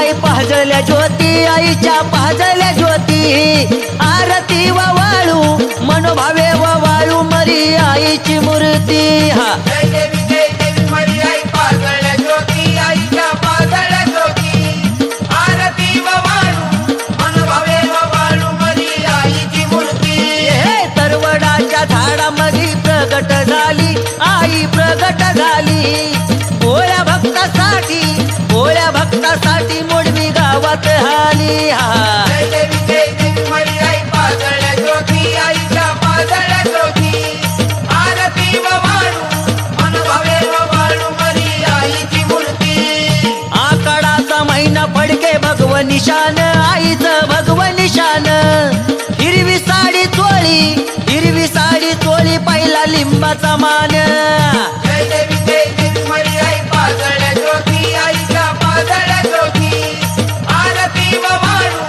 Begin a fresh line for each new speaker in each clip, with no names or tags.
आई पाजळल्या ज्योती आईच्या पाजळल्या ज्योती आरती वाळू मनोभावे वाळू मरी आईची मूर्ती हा
जय देवी मरी आई पाजळल्या ज्योती आईच्या पाजळल्या ज्योती आरती वाळू मनोभावे वाळू मरी आईची मूर्ती
हे तरवडाच्या झाडामध्ये प्रगट झाली आई प्रगट झाली भोळ्या भक्तासाठी मोडवी गावात आली हा
जय देवी मरी आई पाजळल्या ज्योती आईच्या पाजळल्या ज्योती आरती वाळू मनोभावे वाळू मरी आईची मूर्ती
आकाडाचा महिना फडके भगवन निशान आईचं भगवन निशान हिरवी साडी चोळी पहिला लिंबाचा मान
जय देवी मरी आई पाजळल्या ज्योती आईच्या पाजळल्या ज्योती आरती वाळू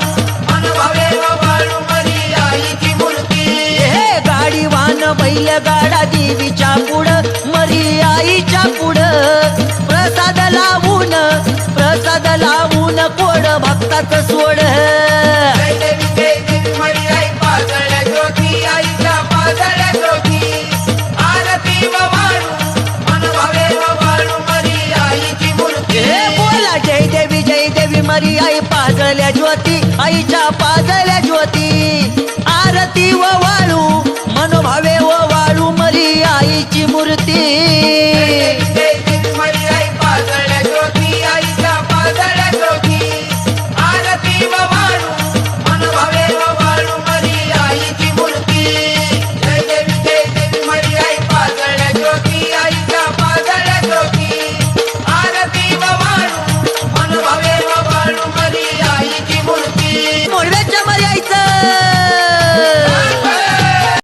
मनोभावे वाळू मरी आईची मूर्ती
हे गाडी वाहन बैल गाडा देवीच्या पुढं मरी आईच्या पुढं प्रसाद लावून कोड भक्ताचं सोड
जय देवी मरी आई पाजळल्या ज्योती आईच्या पाजळल्या ज्योती आरती वाळू मनोभावे वाळू मरी आईची मूर्ती
हे बोला जय देवी मरी आई पाजळल्या ज्योती आईच्या पाजळल्या ज्योती